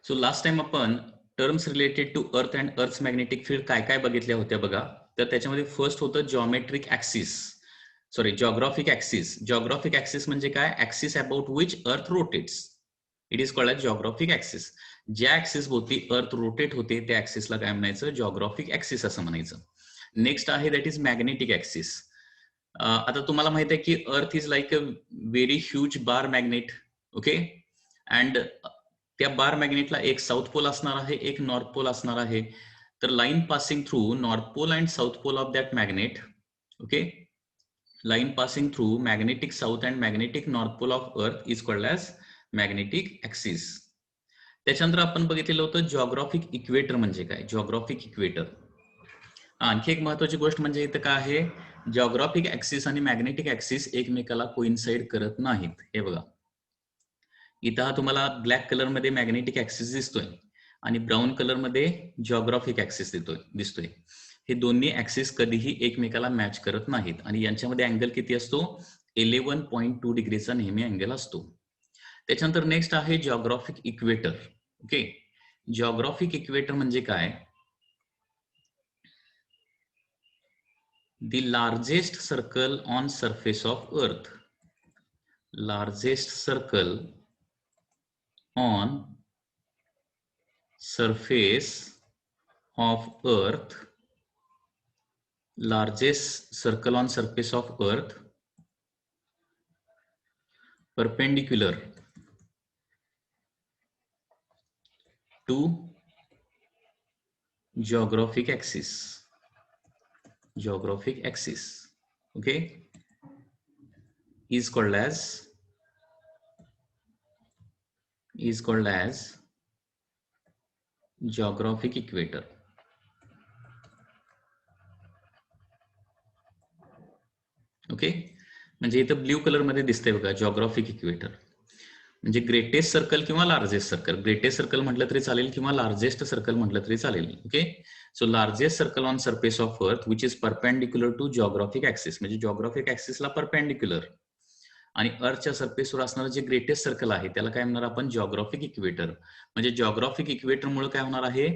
So last time आपण terms related to earth and earth magnetic field काय काय बघितल्या होत्या बघा. तर त्याच्यामध्ये फर्स्ट होतं geometric axis, sorry geographic axis. Geographic axis म्हणजे काय? Axis about which earth rotates. It is called as geographic axis. ज्या ऍक्सिस भोवती अर्थ रोटेट होते त्या ऍक्सिसला काय म्हणायचं? जॉग्राफिक ऍक्सिस असं म्हणायचं. नेक्स्ट आहे दॅट इज मॅग्नेटिक ऍक्सिस. आता तुम्हाला माहित आहे की earth is like a very huge bar magnet. Okay, and त्या बार मॅग्नेटला एक साऊथ पोल असणार आहे, एक नॉर्थ पोल असणार आहे. तर line passing through north pole and south pole of that magnet. Okay, line passing through magnetic south and magnetic north pole of earth is called as magnetic axis. त्याच्यानंतर आपण बघितलेलं होतं जॉग्राफिक इक्वेटर म्हणजे काय? Geographic equator. आणखी एक महत्वाची गोष्ट म्हणजे इथं काय आहे? जॉग्राफिक ऍक्सिस आणि मॅग्नेटिक ऍक्सिस एकमेकाला कोइन्साइड करत नाहीत. हे बघा, इथं हा तुम्हाला ब्लॅक कलर मध्ये मॅग्नेटिक ऍक्सिस दिसतोय आणि ब्राऊन कलर मध्ये जॉग्राफिक ऍक्सिस दिसतोय. हे दोन्ही ऍक्सिस कधीही एकमेकाला मॅच करत नाहीत आणि यांच्यामध्ये अँगल किती असतो? 11.2 डिग्रीचा नेहमी अँगल असतो. त्याच्यानंतर नेक्स्ट आहे geographic equator. Okay, geographic equator म्हणजे काय? The largest circle on surface of earth. Largest circle on surface of earth. Largest circle on surface of earth perpendicular to geographic axis. Geographic axis, okay, is called as geographic equator. Okay, म्हणजे इथं blue colour मध्ये दिसतंय बघा geographic equator. म्हणजे greatest circle किंवा largest circle. Greatest circle म्हटलं तरी चालेल किंवा लार्जेस्ट सर्कल म्हटलं तरी चालेल. Okay, so largest circle on surface of earth which is perpendicular to geographic axis. म्हणजे जॉग्राफिक ऍक्सिसला परपेंडिक्युलर आणि अर्थच्या सरफेसवर असणारं जे ग्रेटेस्ट सर्कल आहे त्याला काय म्हणणार आपण? Geographic equator. म्हणजे जॉग्राफिक इक्वेटर मुळे काय होणार आहे?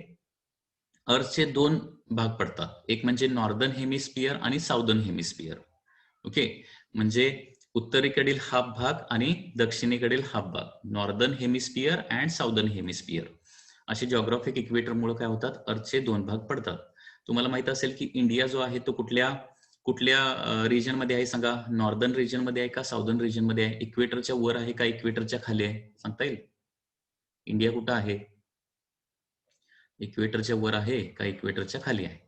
अर्थचे दोन भाग पडतात, एक म्हणजे नॉर्दर्न हेमिस्फियर आणि साऊदर्न हेमिस्फियर. ओके, म्हणजे उत्तरेकडील हाफ भाग आणि दक्षिणेकडील हाफ भाग, northern hemisphere and southern hemisphere. असे जॉग्राफिक इक्वेटर मुळे काय होतात? अर्थचे दोन भाग पडतात. तुम्हाला माहित असेल की इंडिया जो आहे तो कुठल्या रिजन मध्ये आहे सांगा? नॉर्दर्न रिजन मध्ये आहे का साऊदर्न रिजन मध्ये आहे? इक्वेटरच्या वर आहे का इक्वेटरच्या खाली आहे? सांगता येईल? इंडिया कुठं आहे? इक्वेटरच्या वर आहे का इक्वेटरच्या खाली आहे?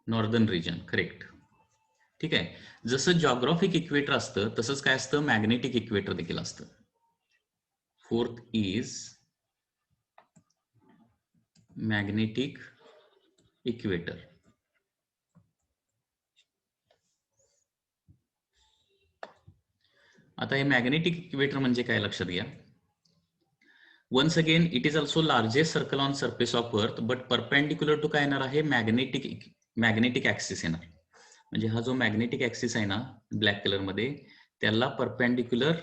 Northern region, correct. ठीक आहे, जसं जॉग्राफिक इक्वेटर असतं तसंच काय असतं? मॅग्नेटिक इक्वेटर देखील असतं. Fourth is magnetic equator. आता हे मॅग्नेटिक इक्वेटर म्हणजे काय लक्षात घ्या. Once again it is also largest circle on surface of earth but perpendicular to काय येणार आहे? मॅग्नेटिक ऍक्सिस येणार. म्हणजे हा जो मॅग्नेटिक ऍक्सिस आहे ना ब्लॅक कलर मध्ये, त्याला परपेंडिक्युलर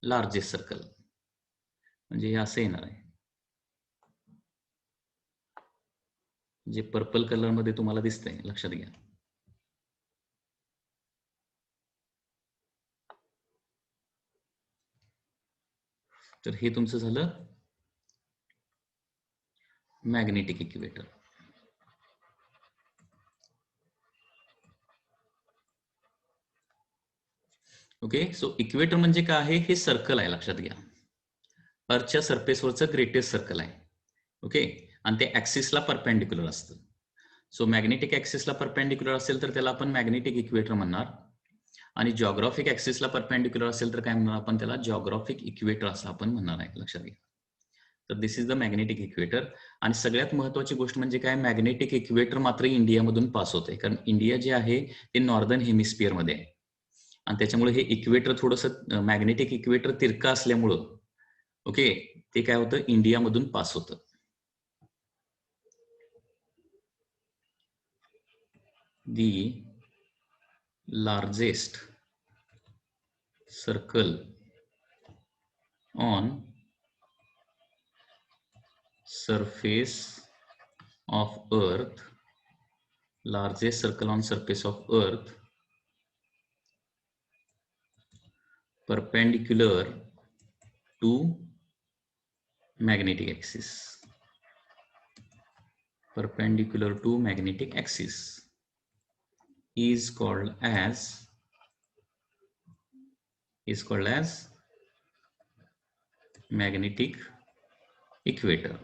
लार्जेस्ट सर्कल, म्हणजे हे असं येणार आहे. जे पर्पल कलर मध्ये तुम्हाला दिसतंय, लक्षात घ्या. तर हे तुमचं झालं magnetic equator. Okay, so equator म्हणजे काय आहे? हे सर्कल आहे, लक्षात घ्या. अर्थच्या सरफेसवरचं ग्रेटेस्ट सर्कल आहे. ओके, आणि ते ऍक्सिसला परपेंडिक्युलर असतं. सो मॅग्नेटिक ऍक्सिसला परपेंडिक्युलर असेल तर त्याला आपण मॅग्नेटिक इक्वेटर म्हणणार, आणि जॉग्राफिक ऍक्सिसला परपेंडिक्युलर असेल तर काय म्हणणार आपण? त्याला जॉग्राफिक इक्वेटर असं आपण म्हणणार आहे, लक्षात घ्या. तर दिस इज द मॅग्नेटिक इक्वेटर. आणि सगळ्यात महत्वाची गोष्ट म्हणजे काय? मॅग्नेटिक इक्वेटर मात्र इंडियामधून पास होते, कारण इंडिया जे आहे ते नॉर्दर्न हेमिस्फिअर मध्ये आहे आणि त्याच्यामुळे हे इक्वेटर थोडंसं मॅग्नेटिक इक्वेटर तिरका असल्यामुळं ओके ते काय होतं? इंडियामधून पास होतं. The largest circle on surface of earth, largest circle on surface of earth perpendicular to magnetic axis, perpendicular to magnetic axis is called as magnetic equator.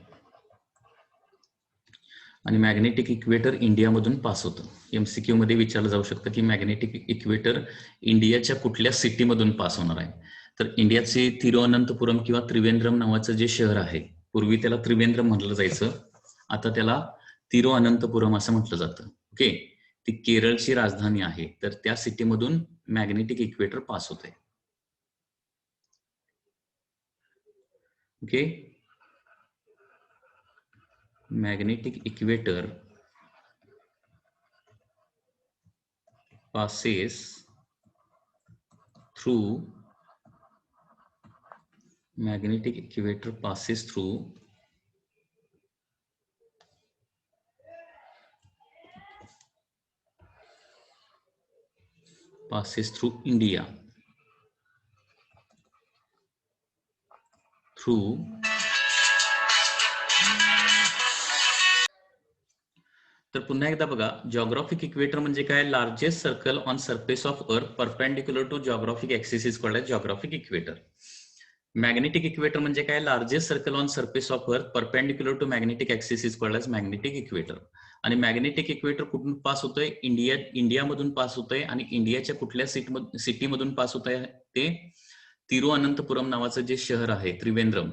आणि magnetic equator इंडियामधून pass होतं. MCQ मध्ये विचारलं जाऊ शकतं की magnetic equator इंडियाच्या कुठल्या सिटीमधून pass होणार आहे. तर इंडियाचे तिरुअनंतपुरम किंवा त्रिवेंद्रम नावाचं जे शहर आहे, पूर्वी त्याला त्रिवेंद्रम म्हटलं जायचं, आता त्याला तिरुअनंतपुरम असं म्हटलं जातं. ओके, ती केरळची राजधानी आहे. तर त्या सिटीमधून मॅग्नेटिक इक्वेटर पास होते. Okay, magnetic equator passes through India through तर पुन्हा एकदा बघा, जॉग्राफिक इक्वेटर म्हणजे काय? Largest circle on surface of earth perpendicular to geographic axis is called as geographic equator. Magnetic equator म्हणजे काय? Largest circle on surface of earth perpendicular to magnetic axis is called as magnetic equator. आणि magnetic equator कुठून pass होतोय? इंडियामधून pass होतोय. आणि इंडियाच्या कुठल्या सिटीमधून पास होत आहे? ते तिरुअनंतपुरम नावाचं जे शहर आहे, त्रिवेंद्रम,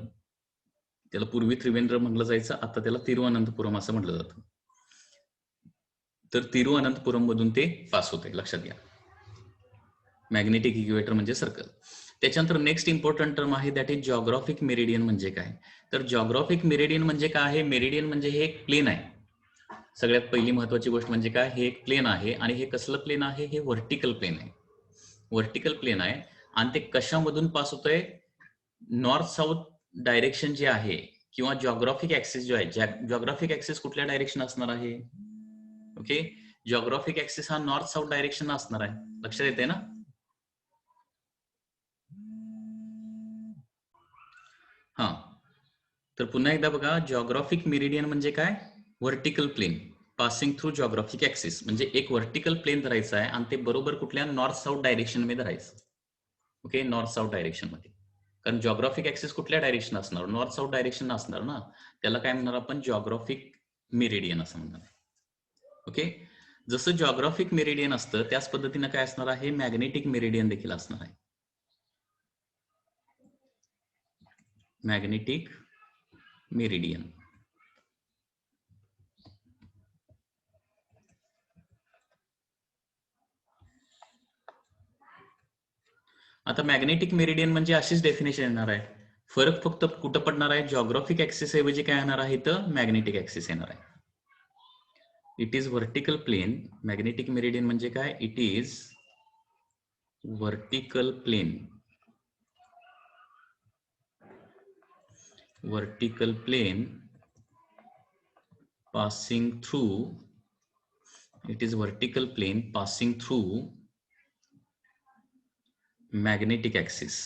त्याला पूर्वी त्रिवेंद्रम म्हटलं जायचं, आता त्याला तिरुअनंतपुरम असं म्हटलं जातं. तर तिरुअनंतपुरम मधून ते पास होते, लक्षात घ्या. मॅग्नेटिक इक्वेटर म्हणजे सर्कल. त्याच्यानंतर नेक्स्ट इम्पॉर्टंट टर्म आहे, दॅट इज जॉग्राफिक मेरिडियन. म्हणजे काय? तर जॉग्राफिक मेरिडियन म्हणजे काय आहे? मेरिडियन म्हणजे हे एक प्लेन आहे. सगळ्यात पहिली महत्वाची गोष्ट म्हणजे काय? हे एक प्लेन आहे. आणि हे कसलं प्लेन आहे? हे व्हर्टिकल प्लेन आहे. व्हर्टिकल प्लेन आहे. आणि ते कशामधून पास होतंय? नॉर्थ साऊथ डायरेक्शन जे आहे, किंवा जॉग्राफिक ऍक्सिस जो आहे, जॉग्राफिक ऍक्सिस कुठल्या डायरेक्शन असणार आहे? ओके, जॉग्राफिक ऍक्सिस हा नॉर्थ साऊथ डायरेक्शन असणार आहे. लक्षात येते ना? हा, तर पुन्हा एकदा बघा, जॉग्राफिक मेरिडियन म्हणजे काय? Vertical plane passing through geographic axis. म्हणजे एक व्हर्टिकल प्लेन धरायचं आहे आणि ते बरोबर कुठल्या नॉर्थ साऊथ डायरेक्शन मध्ये धरायचं. ओके, नॉर्थ साऊथ डायरेक्शन मध्ये. कारण जॉग्राफिक ऍक्सिस कुठल्या डायरेक्शन असणार? नॉर्थ साऊथ डायरेक्शन असणार ना. त्याला काय म्हणणार आपण? जॉग्राफिक मेरिडियन असं म्हणणार. ओके, जसं जॉग्राफिक मेरिडियन असतं त्याच पद्धतीनं काय असणार आहे? मॅग्नेटिक मेरिडियन देखील असणार आहे. Magnetic meridian. आता मॅग्नेटिक मेरिडियन म्हणजे अशीच डेफिनेशन येणार आहे. फरक फक्त कुठं पडणार आहे? जॉग्राफिक ऍक्सिस ऐवजी काय येणार आहे? तर मॅग्नेटिक ऍक्सिस येणार आहे. It is vertical plane. Magnetic meridian म्हणजे काय? It is vertical plane. Vertical plane passing through, it is vertical plane passing through magnetic axis.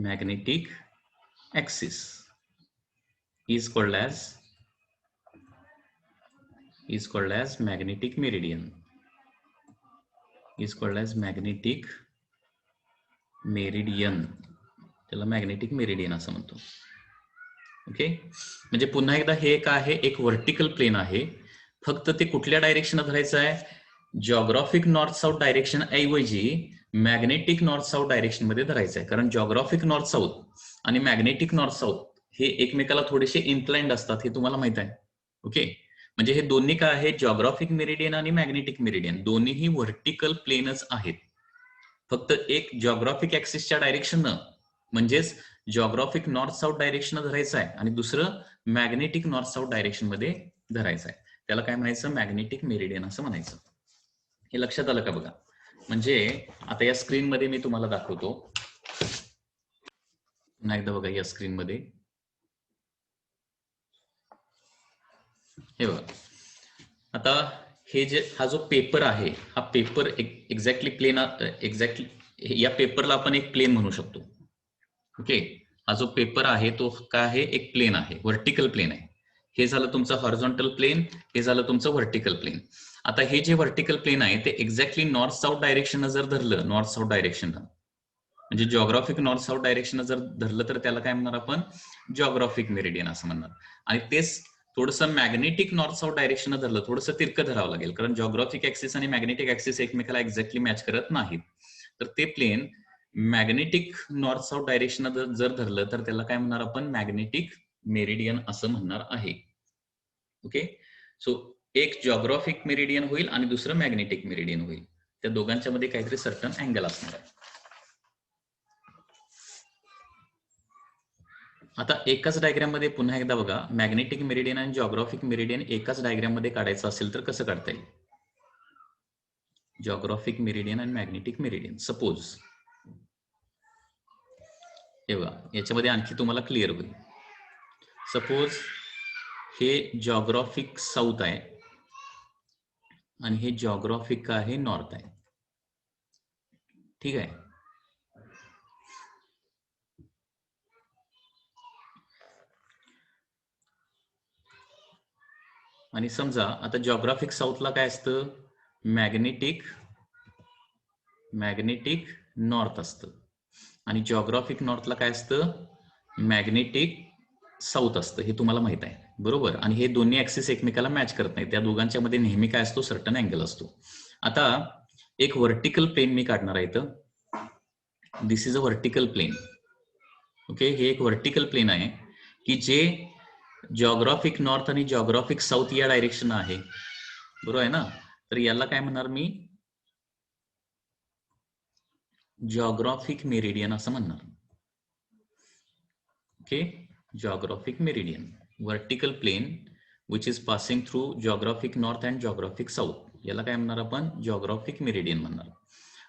Magnetic axis is called as magnetic meridian. Is called as magnetic meridian. त्याला magnetic meridian असं म्हणतो. Okay, म्हणजे पुन्हा एकदा हे काय आहे? एक व्हर्टिकल प्लेन आहे. फक्त ते कुठल्या डायरेक्शन धरायचं आहे? जॉग्राफिक नॉर्थ साऊथ डायरेक्शन ऐवजी मॅग्नेटिक नॉर्थ साऊथ डायरेक्शन मध्ये धरायचं आहे. कारण जॉग्राफिक नॉर्थ साऊथ आणि मॅग्नेटिक नॉर्थ साऊथ हे एकमेकाला थोडेसे इन्क्लाइंड असतात, हे तुम्हाला माहित आहे. ओके, म्हणजे हे दोन्ही काय आहे? जॉग्राफिक मेरिडियन आणि मॅग्नेटिक मेरिडियन दोन्हीही व्हर्टिकल प्लेनच आहेत. फक्त एक जॉग्राफिक ऍक्सिसच्या डायरेक्शननं, म्हणजेच जॉग्राफिक नॉर्थ साऊथ डायरेक्शन धरायचं आहे, आणि दुसरं मॅग्नेटिक नॉर्थ साऊथ डायरेक्शन मध्ये धरायचं आहे. त्याला काय म्हणायचं? मॅग्नेटिक मेरिडियन असं म्हणायचं. हे लक्षात आलं का? बघा, म्हणजे आता या स्क्रीन मध्ये मी तुम्हाला दाखवतो. पुन्हा एकदा बघा या स्क्रीन मध्ये. हे बघा, आता हे जे हा जो पेपर आहे, हा पेपर एक्झॅक्टली प्लेन, एक्झॅक्टली या पेपरला आपण एक प्लेन म्हणू शकतो. ओके, हा जो पेपर आहे तो काय आहे, एक प्लेन आहे, व्हर्टिकल प्लेन आहे. हे झालं तुमचं हॉरिझॉन्टल प्लेन, हे झालं तुमचं व्हर्टिकल प्लेन. आता हे जे व्हर्टिकल प्लेन आहे ते एक्झॅक्टली नॉर्थ साऊथ डायरेक्शन जर धरलं, नॉर्थ साऊथ डायरेक्शन म्हणजे जॉग्राफिक नॉर्थ साऊथ डायरेक्शन जर धरलं तर त्याला काय म्हणणार आपण, जॉग्राफिक मेरिडियन असं म्हणणार. आणि तेच थोडंसं मॅग्नेटिक नॉर्थ साऊथ डायरेक्शन धरलं, थोडंसं तिरकं धरावं लागेल, कारण जॉग्राफिक ऍक्सिस आणि मॅग्नेटिक ऍक्सिस एकमेकाला एक्झॅक्टली मॅच करत नाहीत. तर ते plane magnetic north south direction जर धरलं तर त्याला काय म्हणणार आपण, मॅग्नेटिक मेरिडियन असं म्हणणार आहे. ओके, सो एक जॉग्राफिक मेरिडियन होईल आणि दुसरं मॅग्नेटिक मेरिडियन होईल. त्या दोघांच्या मध्ये काहीतरी सर्टन अँगल असणार आहे. आता एकाच डायग्राम मध्ये पुन्हा एकदा बघा, मॅग्नेटिक मेरिडियन आणि जॉग्राफिक मेरिडियन एकाच डायग्राम मध्ये काढायचं असेल तर कसं काढता येईल? जॉग्राफिक मेरिडियन आणि मॅग्नेटिक मेरिडियन. सपोज हे बघा, याच्यामध्ये आणखी तुम्हाला क्लिअर होईल. सपोज हे जॉग्राफिक साऊथ आहे आणि हे जॉग्राफिक आहे नॉर्थ आहे. ठीक आहे, आणि समजा आता जॉग्राफिक साऊथला काय असतं, मॅग्नेटिक नॉर्थ असतं आणि जॉग्राफिक नॉर्थला काय असतं, मॅग्नेटिक साऊथ असतं. हे तुम्हाला माहित आहे बरोबर. आणि हे दोन्ही ऍक्सिस एकमेकाला मॅच करत नाही, त्या दोघांच्या मध्ये नेहमी काय असतो, सर्टन अँगल असतो. आता एक व्हर्टिकल प्लेन मी काढणार आहे इथं. This is a vertical plane. Okay, हे एक व्हर्टिकल प्लेन आहे की जे जॉग्राफिक नॉर्थ आणि जॉग्राफिक साऊथ या डायरेक्शन आहे, बरोबर आहे ना. तर याला काय म्हणणार मी, जॉग्राफिक मेरिडियन असं म्हणणार. Okay, geographic meridian, vertical plane which is passing through geographic north and geographic south, याला काय म्हणणार आपण, जॉग्राफिक मेरिडियन म्हणणार.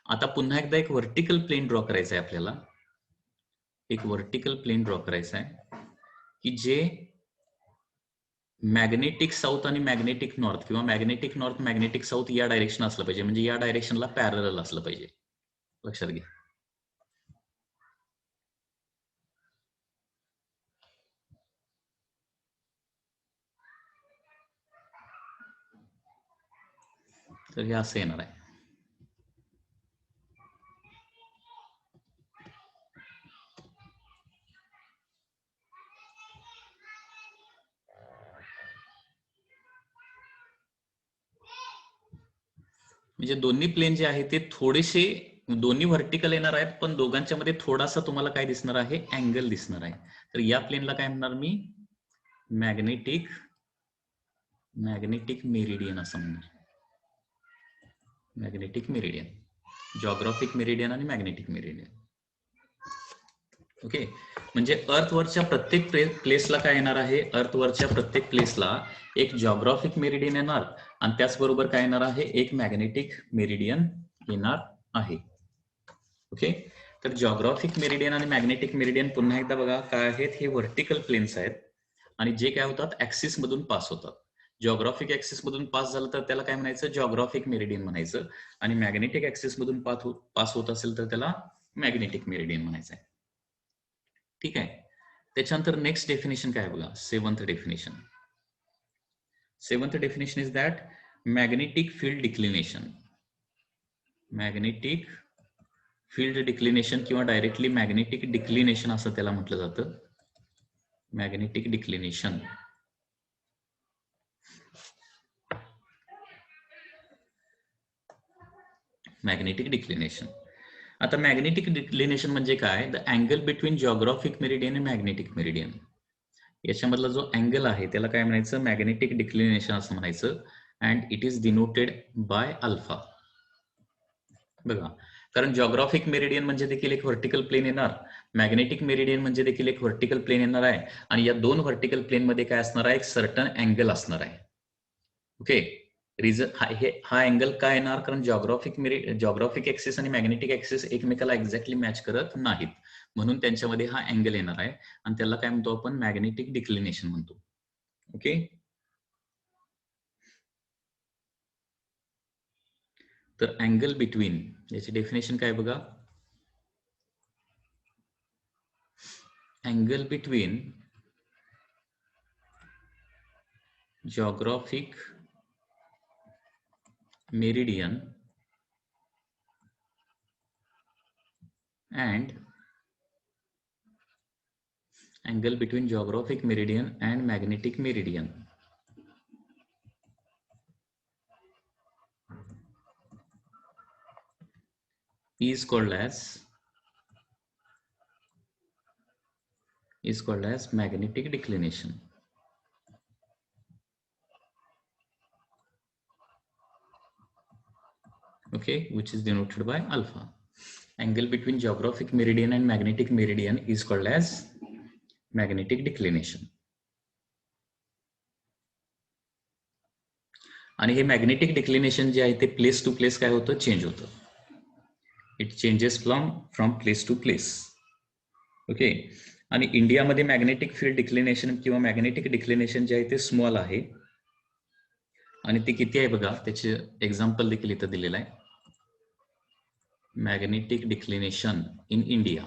आता पुन्हा एकदा एक वर्टिकल प्लेन ड्रॉ करायचं आहे आपल्याला. एक वर्टिकल प्लेन ड्रॉ करायचं आहे की जे मॅग्नेटिक साऊथ आणि मॅग्नेटिक नॉर्थ किंवा मॅग्नेटिक नॉर्थ मॅग्नेटिक साऊथ या डायरेक्शन असलं पाहिजे, म्हणजे या डायरेक्शनला पॅरलल असलं पाहिजे. लक्षात घ्या. तर हे असं येणार आहे. म्हणजे दोन्ही प्लेन जे आहे ते थोडेसे, दोन्ही व्हर्टिकल येणार आहेत, पण दोघांच्या मध्ये थोडासा तुम्हाला काय दिसणार आहे, अँगल दिसणार आहे. तर या प्लेनला काय म्हणणार मी, मॅग्नेटिक मेरिडियन असं म्हणणार. मॅग्नेटिक मेरिडियन, जॉग्राफिक मेरिडियन आणि मॅग्नेटिक मेरिडियन. ओके, म्हणजे अर्थवरच्या प्रत्येक प्लेसला काय येणार आहे, अर्थवरच्या प्रत्येक प्लेसला एक जॉग्राफिक मेरिडियन येणार आणि त्याचबरोबर काय येणार आहे, एक मॅग्नेटिक मेरिडियन येणार आहे. ओके, तर जॉग्राफिक मेरिडियन आणि मॅग्नेटिक मेरिडियन पुन्हा एकदा बघा काय आहेत, हे व्हर्टिकल प्लेन्स आहेत आणि जे काय होतात, ऍक्सिस मधून पास होतात. जॉग्राफिक ऍक्सिस मधून पास झालं तर त्याला काय म्हणायचं, जॉग्राफिक मेरिडियन म्हणायचं. आणि मॅग्नेटिक ऍक्सिस मधून पास होत असेल तर त्याला मॅग्नेटिक मेरिडियन म्हणायचं आहे. ठीक आहे, त्याच्यानंतर नेक्स्ट डेफिनेशन काय बघा, seventh definition. Seventh definition is that magnetic field declination. Magnetic field declination किंवा डायरेक्टली मॅग्नेटिक डिक्लिनेशन असं त्याला म्हटलं जातं. Magnetic declination. Magnetic declination. आता मॅग्नेटिक डिक्लिनेशन म्हणजे काय, the angle between geographic meridian आणि मॅग्नेटिक मेरिडियन. याच्यामधला जो अँगल आहे त्याला काय म्हणायचं, मॅग्नेटिक डिक्लिनेशन असं म्हणायचं. And it is denoted by alpha. बघा, कारण जॉग्राफिक मेरिडियन म्हणजे देखील एक व्हर्टिकल प्लेन येणार, मॅग्नेटिक मेरिडियन म्हणजे देखील एक व्हर्टिकल प्लेन येणार आहे आणि या दोन व्हर्टिकल प्लेन मध्ये काय असणार आहे, एक सर्टन अँगल असणार आहे. ओके, रिझन हा अँगल काय येणार, कारण जॉग्राफिक ऍक्सिस आणि मॅग्नेटिक ऍक्सिस एकमेकाला एक्झॅक्टली मॅच करत नाहीत, म्हणून त्यांच्यामध्ये हा अँगल येणार आहे आणि त्याला काय म्हणतो आपण, मॅग्नेटिक डिक्लिनेशन म्हणतो. ओके, तर अँगल बिटवीन याची डेफिनेशन काय बघा. Angle between geographic meridian and angle between geographic meridian and magnetic meridian is called as magnetic declination. Okay, which is denoted by alpha. Angle between geographic meridian and magnetic meridian is called as magnetic declination. आणि हे magnetic declination जे आहे ते place to place काय होतं, change होतं. It changes from place to place. Okay. आणि इंडियामध्ये मॅग्नेटिक फील्ड डिक्लिनेशन किंवा मॅग्नेटिक डिक्लिनेशन जे आहे ते स्मॉल आहे. आणि ते किती आहे बघा, त्याचे एक्झाम्पल देखील इथं दिलेलं आहे. Magnetic declination in India.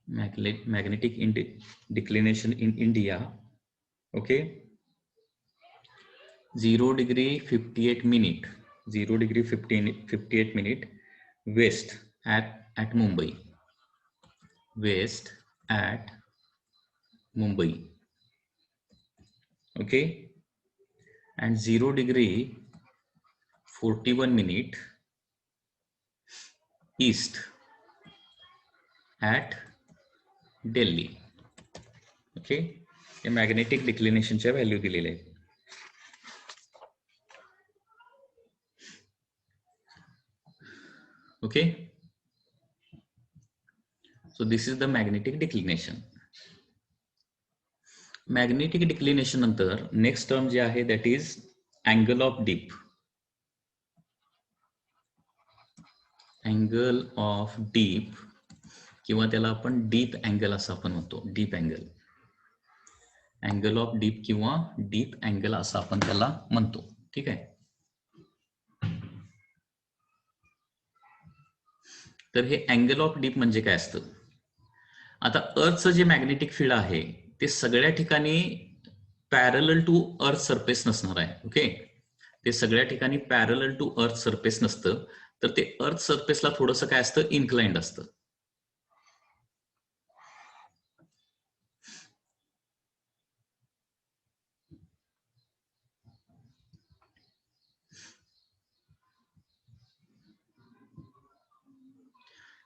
magnetic declination in India. Okay, 0 degree 58 minute 0 degree 58 minute west at Mumbai. West at Mumbai. Okay, and 0 degree 41 minute east at Delhi. Okay, हे मॅग्नेटिक डिक्लिनेशनच्या व्हॅल्यू दिलेल्या आहेत. Okay, so this is the magnetic declination. Magnetic declination नंतर next term जे आहे that is angle of deep. Angle of deep किंवा त्याला आपण deep angle असं आपण म्हणतो. Deep angle, angle of deep किंवा डीप अँगल असं आपण त्याला म्हणतो. ठीक आहे. तर हे अँगल ऑफ डीप म्हणजे काय असतं. आता अर्थचं जे मॅग्नेटिक फील्ड आहे ते सगळ्या ठिकाणी पॅरलल टू अर्थ सरफेस नसणार आहे. ओके, ते सगळ्या ठिकाणी पॅरलल टू अर्थ सरफेस नसतं, तर ते अर्थ सरफेसला थोडंसं काय असतं, इन्क्लाइंड असतं.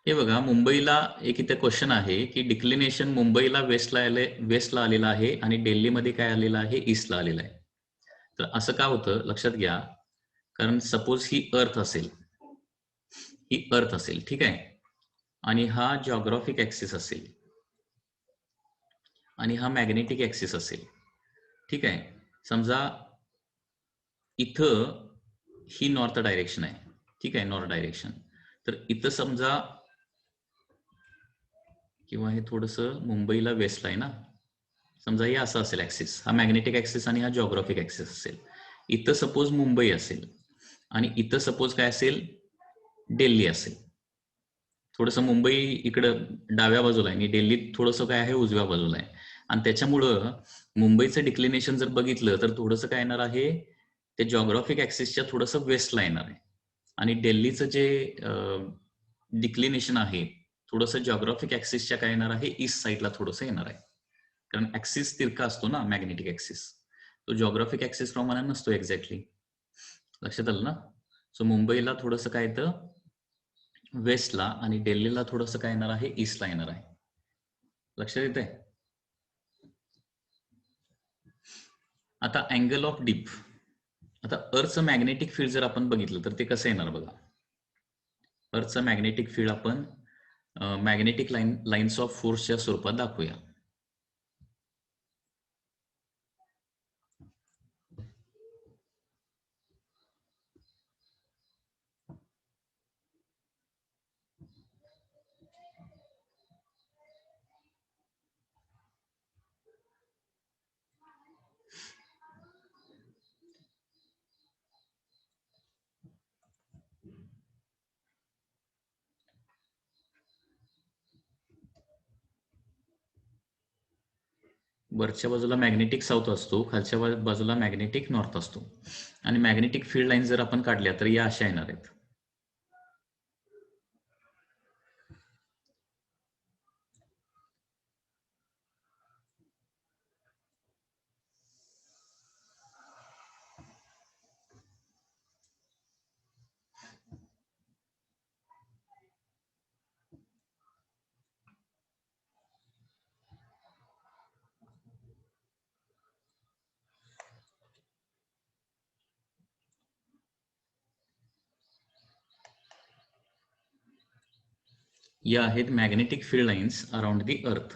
हे बघा, मुंबईला एक इथे क्वेश्चन आहे की डिक्लिनेशन मुंबईला वेस्टला आलेला आहे आणि दिल्लीमध्ये काय आलेलं आहे, ईस्टला आलेलं आहे. तर असं का होतं लक्षात घ्या. कारण सपोज ही अर्थ असेल, ठीक आहे, आणि हा जॉग्राफिक ऍक्सिस असेल आणि हा मॅग्नेटिक ऍक्सिस असेल. ठीक आहे. समजा इथं ही नॉर्थ डायरेक्शन आहे. ठीक आहे, नॉर्थ डायरेक्शन. तर इथं समजा, किंवा हे थोडंसं मुंबईला वेस्टला आहे ना, समजा हे असं असेल ऍक्सिस, हा मॅग्नेटिक ऍक्सिस आणि हा जॉग्राफिक ऍक्सिस असेल. इथं सपोज मुंबई असेल आणि इथं सपोज काय असेल, दिल्ली असेल. थोडंसं मुंबई इकडं डाव्या बाजूला आहे आणि दिल्ली थोडंसं काय आहे, उजव्या बाजूला आहे. आणि त्याच्यामुळं मुंबईचं डिक्लिनेशन जर बघितलं तर थोडंसं काय येणार आहे, ते जॉग्राफिक ऍक्सिसच्या थोडंसं वेस्टला येणार आहे. आणि दिल्लीचं जे डिक्लिनेशन आहे थोडंसं जॉग्राफिक ऍक्सिसच्या काय येणार आहे, ईस्ट साईडला थोडंसं येणार आहे. कारण ऍक्सिस तिरका असतो ना मॅग्नेटिक ऍक्सिस, तो जॉग्राफिक ऍक्सिस प्रमाणे नसतो एक्झॅक्टली. लक्षात आलं ना. सो मुंबईला थोडंसं काय येतं, वेस्टला, आणि दिल्लीला थोडंसं काय येणार आहे, ईस्टला येणार आहे. लक्षात येत आहे. आता अँगल ऑफ डीप. आता अर्थचं मॅग्नेटिक फील्ड जर आपण बघितलं तर ते कसं येणार बघा. अर्थचं मॅग्नेटिक फील्ड आपण मॅग्नेटिक लाईन्स ऑफ फोर्सच्या स्वरूपात दाखवूया. वरच्या बाजूला मॅग्नेटिक साऊथ असतो, खालच्या बाजूला मॅग्नेटिक नॉर्थ असतो. आणि मॅग्नेटिक फील्ड लाईन जर आपण काढल्या तर या अशा येणार आहेत. या आहेत magnetic field lines around the अर्थ.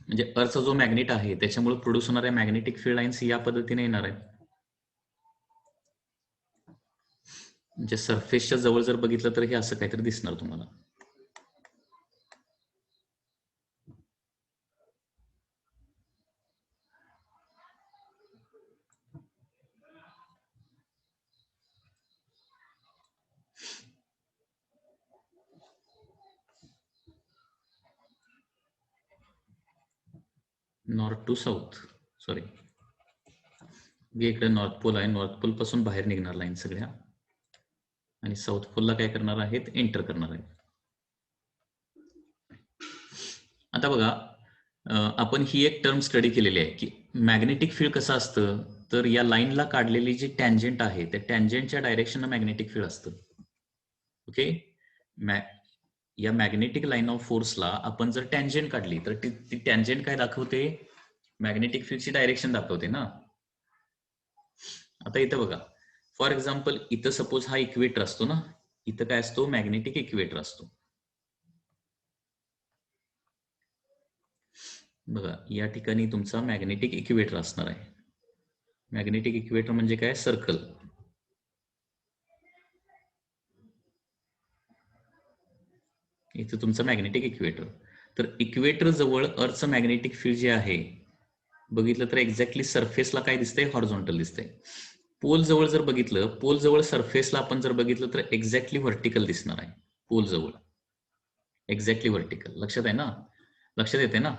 म्हणजे अर्थचा जो मॅग्नेट आहे त्याच्यामुळे प्रोड्यूस होणाऱ्या मॅग्नेटिक फील्ड लाईन्स या पद्धतीने येणार आहेत. म्हणजे सरफेसच्या जवळ जर बघितलं तर हे असं काहीतरी दिसणार तुम्हाला. नॉर्थ टू साऊथ, सॉरी इकडे नॉर्थ पोल आहे, नॉर्थ पोल पासून बाहेर निघणार लाईन सगळ्या, आणि साऊथ पोलला काय करणार आहेत, एंटर करणार आहेत. आता बघा, आपण ही एक टर्म स्टडी केलेली आहे की मॅग्नेटिक फील्ड कसं असतं, तर या लाईनला काढलेली जी टँजंट आहे त्या टँजंटच्या डायरेक्शन मॅग्नेटिक फील्ड असतं. ओके, या मॅग्नेटिक लाईन ऑफ फोर्सला आपण जर टँजंट काढली तर ती टँजंट काय दाखवते, मॅग्नेटिक फील्डची डायरेक्शन दाखवते ना. आता इथं बघा, फॉर एक्झाम्पल इथं सपोज हा इक्वेटर असतो ना, इथं काय असतो, मॅग्नेटिक इक्वेटर असतो. बघा या ठिकाणी तुमचा मॅग्नेटिक इक्वेटर असणार आहे. मॅग्नेटिक इक्वेटर म्हणजे काय, सर्कल. इथं तुमचं मॅग्नेटिक इक्वेटर. तर इक्वेटर जवळ अर्थचं मॅग्नेटिक फील्ड जे आहे बघितलं तर एक्झॅक्टली सरफेसला काय दिसतंय, हॉरिझॉन्टल दिसतंय. पोल जवळ जर बघितलं, पोल जवळ सरफेसला आपण जर बघितलं तर एक्झॅक्टली व्हर्टिकल दिसणार आहे. पोल जवळ एक्झॅक्टली व्हर्टिकल. लक्षात आहे ना, लक्षात येते ना.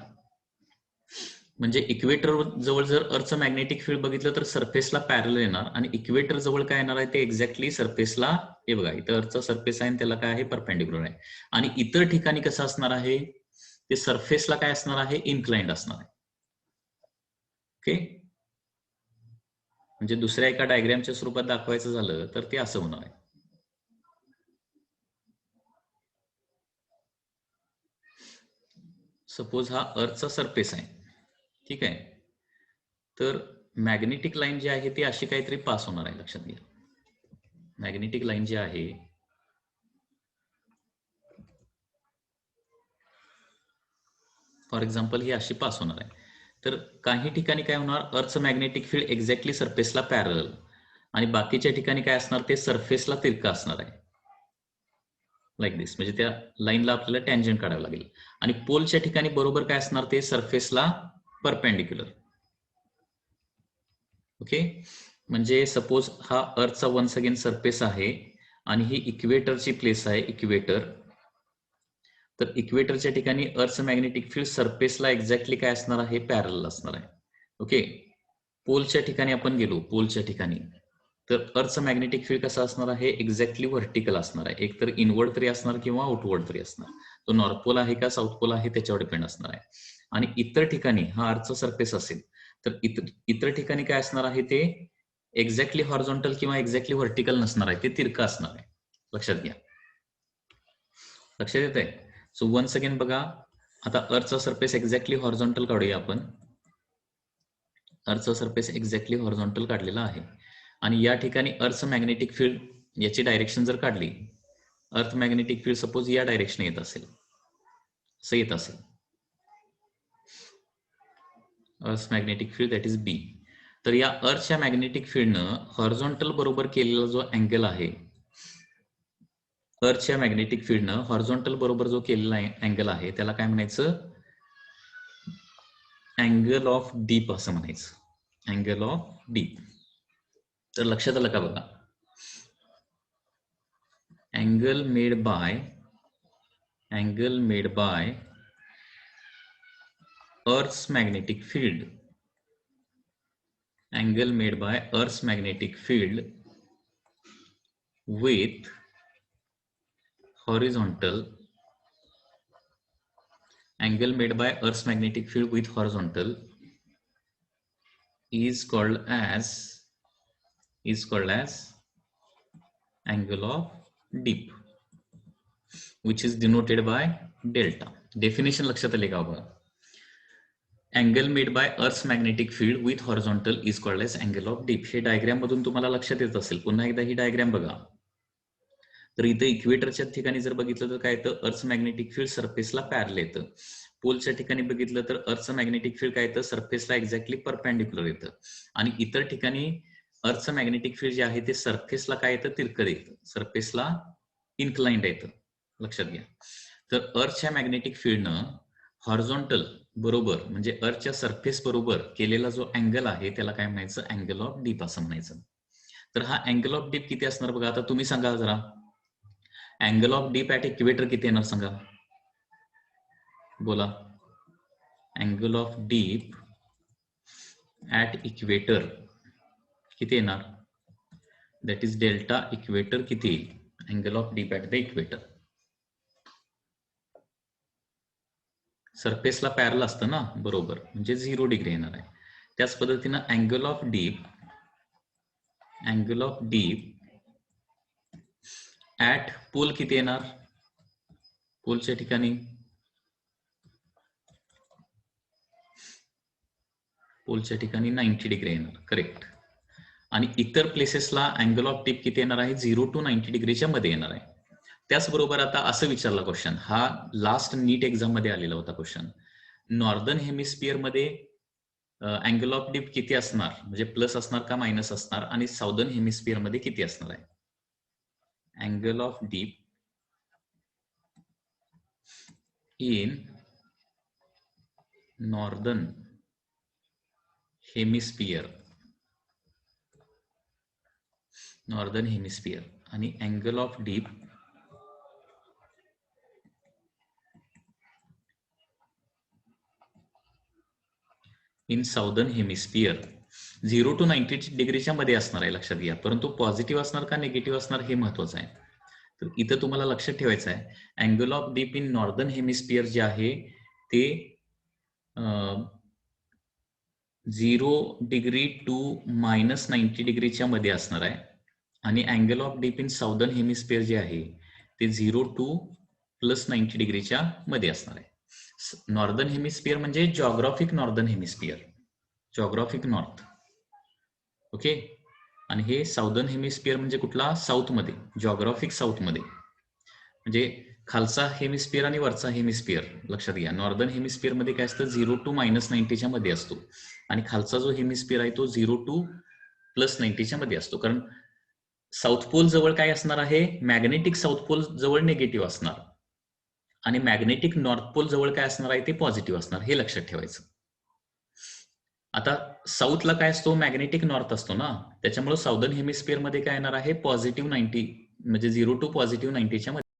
म्हणजे इक्वेटर जवळ जर अर्थचं मॅग्नेटिक फील्ड बघितलं तर सरफेसला पॅरल येणार, आणि इक्वेटर जवळ काय येणार आहे ते एक्झॅक्टली सरफेसला, हे बघा इथं अर्थचा सरफेस आहे आणि त्याला काय आहे, परपेंडिक्युलर आहे. आणि इतर ठिकाणी कसं असणार आहे, ते सरफेसला काय असणार आहे, इन्क्लाइंड असणार आहे. ओके, म्हणजे दुसऱ्या एका डायग्रामच्या स्वरूपात दाखवायचं झालं तर ते असं होणार आहे. सपोज हा अर्थचा सरफेस आहे, ठीक आहे, तर मॅग्नेटिक लाईन जी आहे ती अशी काहीतरी पास होणार आहे. लक्षात घ्या, मॅग्नेटिक लाईन जी आहे फॉर एक्झाम्पल ही अशी पास होणार आहे. तर काही ठिकाणी काय होणार, अर्थचं मॅग्नेटिक फील्ड एक्झॅक्टली सरफेसला पॅरल, आणि बाकीच्या ठिकाणी काय असणार, ते सरफेसला तिरका असणार आहे, लाईक दिस. म्हणजे त्या लाईनला आपल्याला टँजंट काढावं लागेल. आणि पोलच्या ठिकाणी बरोबर काय असणार, ते सरफेसला परपेंडिक्युलर. ओके, म्हणजे सपोज हा अर्थचा वन्स अगेन सरफेस आहे आणि ही इक्वेटरची प्लेस आहे, इक्वेटर. तर इक्वेटरच्या ठिकाणी अर्थचं मॅग्नेटिक फील्ड सरफेसला एक्झॅक्टली काय असणार आहे, पॅरल असणार आहे. ओके, पोलच्या ठिकाणी आपण गेलो, पोलच्या ठिकाणी तर अर्थचं मॅग्नेटिक फील्ड कसं असणार आहे, एक्झॅक्टली व्हर्टिकल असणार आहे. एक तर इनवर्ड तरी असणार किंवा आउटवर्ड तरी असणार. तो नॉर्थ पोल आहे का साऊथ पोल आहे त्याच्यावर डिपेंड असणार आहे. आणि इतर ठिकाणी हा अर्थचा सरफेस असेल तर इतर ठिकाणी काय असणार आहे, ते एक्झॅक्टली हॉरिझॉन्टल किंवा एक्झॅक्टली व्हर्टिकल नसणार आहे, ते तिरकं असणार आहे. लक्षात घ्या, लक्षात येत आहे. सो वन्स अगेन बघा, आता अर्थचा सरफेस एक्झॅक्टली हॉरिझॉन्टल काढूया आपण. अर्थचा सरफेस एक्झॅक्टली हॉरिझॉन्टल काढलेला आहे, आणि या ठिकाणी अर्थचं मॅग्नेटिक फील्ड याची डायरेक्शन जर काढली, अर्थ मॅग्नेटिक फील्ड सपोज या डायरेक्शन येत असेल, असं येत असेल, अर्थ मॅग्नेटिक फील्ड दॅट इज बी. तर या अर्थच्या मॅग्नेटिक फील्डनं हॉरिझॉन्टल बरोबर केलेला जो अँगल आहे, अर्थच्या मॅग्नेटिक फील्डनं हॉरिझॉन्टल बरोबर जो केलेला अँगल आहे त्याला काय म्हणायचं, अँगल ऑफ डीप असं म्हणायचं, अँगल ऑफ डीप. तर लक्षात आलं का बघा, angle made bye Earth's magnetic field, angle made by Earth's magnetic field with horizontal, angle made by Earth's magnetic field with horizontal is called as angle of dip, which is denoted by delta. Definition लक्षात आले का बघा. Angle made by earth's magnetic field with horizontal is called as angle of dip. हे diagram मधून तुम्हाला लक्षात येत असेल. पुन्हा एकदा ही डायग्राम बघा. तर इथं इक्वेटरच्या ठिकाणी जर बघितलं तर काय येतं, अर्थ्स मॅग्नेटिक फील्ड सरफेसला पॅरल येतं. पोलच्या ठिकाणी बघितलं तर अर्थचं मॅग्नेटिक फील्ड काय येतं, सरफेसला एक्झॅक्टली परपेंडिक्युलर येतं. आणि इतर ठिकाणी अर्थचं मॅग्नेटिक फील्ड जे आहे ते सरफेसला काय येतं, तिरकं येतं, सरफेसला इन्क्लाइंड येतं. लक्षात घ्या. तर अर्थच्या मॅग्नेटिक फील्डनं हॉरिझॉन्टल बरोबर म्हणजे अर्थच्या सरफेस बरोबर केलेला जो अँगल आहे त्याला काय म्हणायचं, अँगल ऑफ डीप असं म्हणायचं. तर हा अँगल ऑफ डीप किती असणार बघा. आता तुम्ही सांगा जरा, angle of dip at equator किती येणार सांगा, बोला. Angle of dip at equator किती येणार, दॅट इज डेल्टा इक्वेटर किती, angle of dip at the equator. सरफेसला पॅरल असतं ना, बरोबर, म्हणजे 0 डिग्री येणार आहे. त्याच पद्धतीनं angle of dip at pole किती येणार, पोलच्या ठिकाणी 90 डिग्री येणार. करेक्ट. आणि इतर प्लेसेसला अँगल ऑफ डीप किती येणार आहे, 0 to 90 डिग्रीच्या मध्ये येणार आहे. त्याचबरोबर आता असं विचारला क्वेश्चन, हा लास्ट नीट एक्झाम मध्ये आलेला होता क्वेश्चन. नॉर्दर्न हेमिस्फिअर मध्ये अँगल ऑफ डीप किती असणार, म्हणजे प्लस असणार का मायनस असणार, आणि साऊदर्न हेमिस्फिअर मध्ये किती असणार आहे. Angle of dip in northern hemisphere आणि angle of dip in southern hemisphere 0 to 90 डिग्रीच्या मध्ये असणार आहे. लक्षात घ्या. परंतु पॉझिटिव्ह असणार का निगेटिव्ह असणार हे महत्वाचं आहे. तर इथं तुम्हाला लक्षात ठेवायचं आहे, angle of dip in northern hemisphere जे आहे ते 0 डिग्री टू -90 डिग्रीच्या मध्ये असणार आहे. आणि angle of dip in southern hemisphere जे आहे ते 0 to +90 डिग्रीच्या मध्ये असणार आहे. नॉर्दर्न हेमिस्फिअर म्हणजे geographic northern hemisphere, geographic north. Okay. आणि हे साऊदर्न हेमिस्फिअर म्हणजे कुठला, साऊथ मध्ये, जॉग्राफिक साऊथ मध्ये, म्हणजे खालचा हेमिस्फिअर आणि वरचा हेमिस्फिअर. लक्षात घ्या. नॉर्दर्न हेमिस्फिअर मध्ये काय असतं, 0 to -90च्या मध्ये असतो. आणि खालचा जो हेमिस्फिअर आहे तो 0 to +90च्या मध्ये असतो. कारण साऊथ पोल जवळ काय असणार आहे, मॅग्नेटिक साऊथ पोल जवळ निगेटिव्ह असणार आणि मॅग्नेटिक नॉर्थ पोल जवळ काय असणार आहे ते पॉझिटिव्ह असणार. हे लक्षात ठेवायचं. आता साऊथला काय असतो, मॅग्नेटिक नॉर्थ असतो ना, त्याच्यामुळे साऊदर्न हेमिस्फिअर मध्ये काय येणार आहे, पॉझिटिव्ह 90, म्हणजे 0 to +90च्या मध्ये